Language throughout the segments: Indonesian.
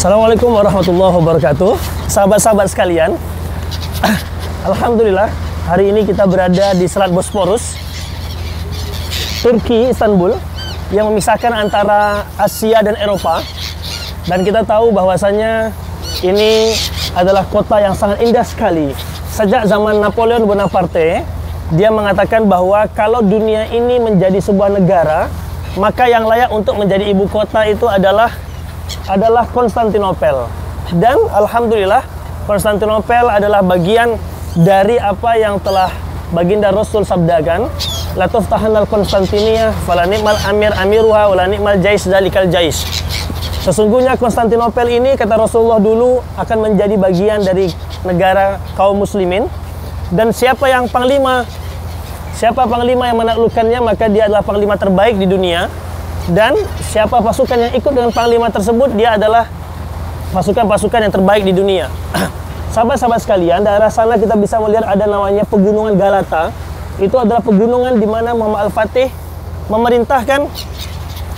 Assalamualaikum warahmatullahi wabarakatuh. Sahabat-sahabat sekalian, Alhamdulillah hari ini kita berada di Selat Bosporus, Turki, Istanbul, yang memisahkan antara Asia dan Eropa. Dan kita tahu bahwasanya ini adalah kota yang sangat indah sekali. Sejak zaman Napoleon Bonaparte, dia mengatakan bahwa kalau dunia ini menjadi sebuah negara, maka yang layak untuk menjadi ibu kota itu adalah Konstantinopel. Dan alhamdulillah Konstantinopel adalah bagian dari apa yang telah baginda Rasul sabdakan, la tuftahanal Konstantiniyah fala ni'mal amir amiruha wala ni'mal jais zalikal jais. Sesungguhnya Konstantinopel ini, kata Rasulullah dulu, akan menjadi bagian dari negara kaum muslimin, dan siapa panglima yang menaklukkannya, maka dia adalah panglima terbaik di dunia. Dan siapa pasukan yang ikut dengan panglima tersebut, dia adalah pasukan-pasukan yang terbaik di dunia. Sahabat-sahabat sekalian, daerah sana kita bisa melihat ada namanya Pegunungan Galata. Itu adalah pegunungan di mana Muhammad Al-Fatih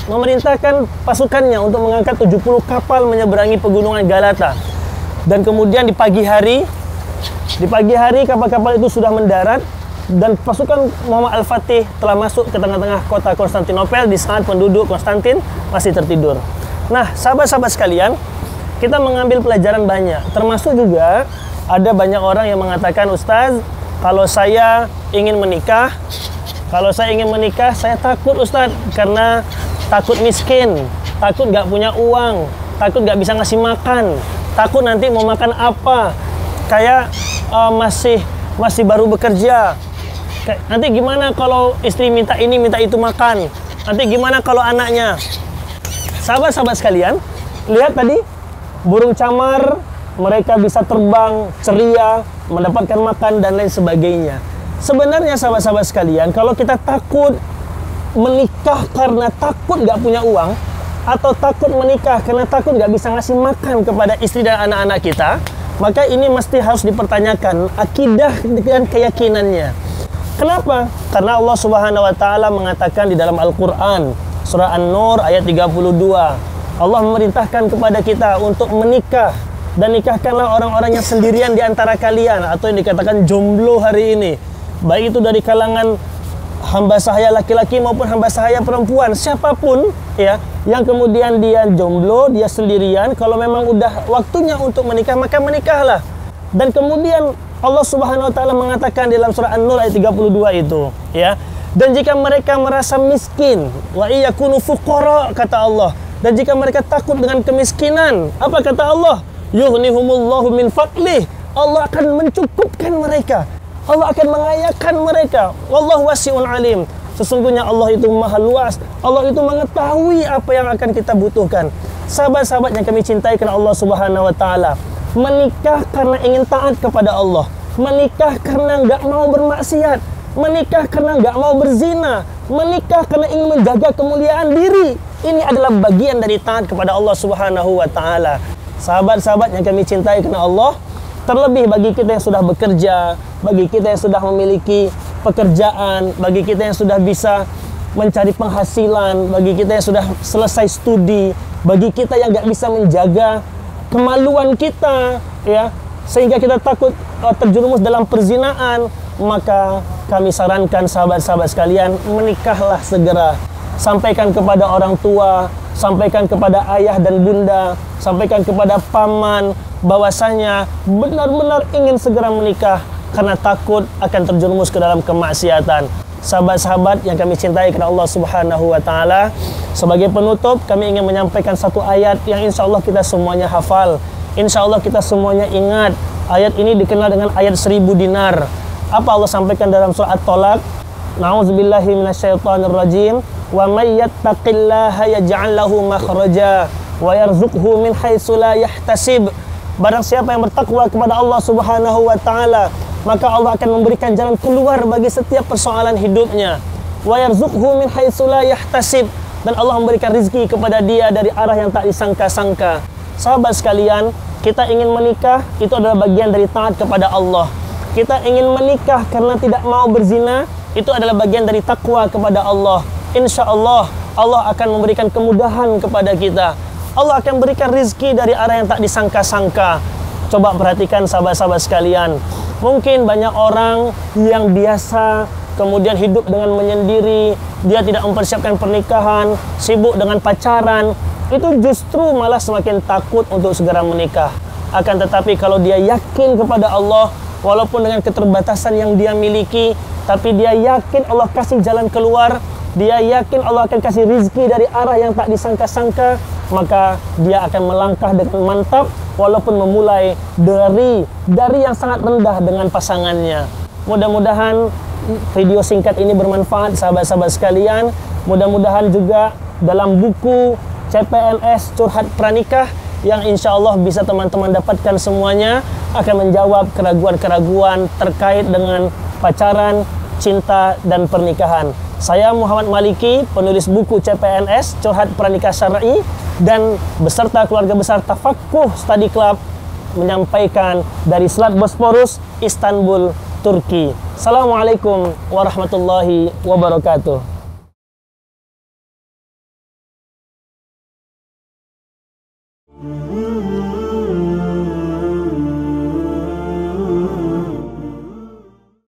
memerintahkan pasukannya untuk mengangkat 70 kapal menyeberangi Pegunungan Galata. Dan kemudian di pagi hari kapal-kapal itu sudah mendarat, dan pasukan Muhammad Al-Fatih telah masuk ke tengah-tengah kota Konstantinopel di saat penduduk Konstantin masih tertidur. Nah, sahabat-sahabat sekalian, kita mengambil pelajaran banyak. Termasuk juga ada banyak orang yang mengatakan, Ustaz, kalau saya ingin menikah, saya takut, Ustaz, karena takut miskin, takut gak punya uang, takut gak bisa ngasih makan, takut nanti mau makan apa, kayak masih baru bekerja. Nanti gimana kalau istri minta ini, minta itu makan? Nanti gimana kalau anaknya? Sahabat-sahabat sekalian, lihat tadi, burung camar, mereka bisa terbang, ceria, mendapatkan makan, dan lain sebagainya. Sebenarnya sahabat-sahabat sekalian, kalau kita takut menikah karena takut gak punya uang, atau takut menikah karena takut gak bisa ngasih makan kepada istri dan anak-anak kita, maka ini mesti harus dipertanyakan akidah dan keyakinannya. Kenapa? Karena Allah Subhanahu wa taala mengatakan di dalam Al-Qur'an, surah An-Nur ayat 32. Allah memerintahkan kepada kita untuk menikah, dan nikahkanlah orang-orang yang sendirian di antara kalian, atau yang dikatakan jomblo hari ini. Baik itu dari kalangan hamba sahaya laki-laki maupun hamba sahaya perempuan, siapapun ya, yang kemudian dia jomblo, dia sendirian, kalau memang udah waktunya untuk menikah, maka menikahlah. Dan kemudian Allah Subhanahu wa taala mengatakan dalam surah An-Nur ayat 32 itu, ya. Dan jika mereka merasa miskin, wa iyakunu fuqara, kata Allah. Dan jika mereka takut dengan kemiskinan, apa kata Allah? Yughnihumullahu min fadlih. Allah akan mencukupkan mereka. Allah akan mengayakan mereka. Wallahu wasi'un alim. Sesungguhnya Allah itu maha luas. Allah itu mengetahui apa yang akan kita butuhkan. Sahabat-sahabat yang kami cintai karena Allah Subhanahu wa taala, menikah karena ingin taat kepada Allah, menikah karena nggak mau bermaksiat, menikah karena nggak mau berzina, menikah karena ingin menjaga kemuliaan diri. Ini adalah bagian dari taat kepada Allah Subhanahu wa taala. Sahabat-sahabat yang kami cintai karena Allah, terlebih bagi kita yang sudah bekerja, bagi kita yang sudah memiliki pekerjaan, bagi kita yang sudah bisa mencari penghasilan, bagi kita yang sudah selesai studi, bagi kita yang nggak bisa menjaga kemaluan kita, ya, sehingga kita takut terjerumus dalam perzinaan, maka kami sarankan sahabat-sahabat sekalian, menikahlah segera. Sampaikan kepada orang tua, sampaikan kepada ayah dan bunda, sampaikan kepada paman bahwasanya benar-benar ingin segera menikah karena takut akan terjerumus ke dalam kemaksiatan. Sahabat-sahabat yang kami cintai karena Allah Subhanahu wa taala, sebagai penutup kami ingin menyampaikan satu ayat yang insya Allah kita semuanya hafal, insya Allah kita semuanya ingat. Ayat ini dikenal dengan ayat 1000 dinar. Apa Allah sampaikan dalam surah At-Talaq? Na'udzubillahi minasyaitonirrajim. Wa may yattaqillaha yaj'al lahu makhraja wa yarzuqhu min haitsu la yahtasib. Barang siapa yang bertakwa kepada Allah Subhanahu wa taala, maka Allah akan memberikan jalan keluar bagi setiap persoalan hidupnya. Wa yarzuqhu min haitsu la yahtasib, dan Allah memberikan rezeki kepada dia dari arah yang tak disangka-sangka. Sahabat sekalian, kita ingin menikah, itu adalah bagian dari taat kepada Allah. Kita ingin menikah karena tidak mau berzina, itu adalah bagian dari takwa kepada Allah. Insya Allah, Allah akan memberikan kemudahan kepada kita. Allah akan berikan rizki dari arah yang tak disangka-sangka. Coba perhatikan sahabat-sahabat sekalian. Mungkin banyak orang yang biasa kemudian hidup dengan menyendiri, dia tidak mempersiapkan pernikahan, sibuk dengan pacaran, itu justru malah semakin takut untuk segera menikah. Akan tetapi kalau dia yakin kepada Allah, walaupun dengan keterbatasan yang dia miliki, tapi dia yakin Allah kasih jalan keluar, dia yakin Allah akan kasih rizki dari arah yang tak disangka-sangka, maka dia akan melangkah dengan mantap walaupun memulai dari yang sangat rendah dengan pasangannya. Mudah-mudahan video singkat ini bermanfaat sahabat-sahabat sekalian. Mudah-mudahan juga dalam buku CPNS Curhat Pranikah yang insya Allah bisa teman-teman dapatkan semuanya akan menjawab keraguan-keraguan terkait dengan pacaran, cinta, dan pernikahan. Saya Muhammad Maliki, penulis buku CPNS Curhat Pranikah Syar'i dan beserta keluarga besar Tafaqquh Study Club menyampaikan dari Selat Bosporus, Istanbul, Turki. Assalamualaikum warahmatullahi wabarakatuh.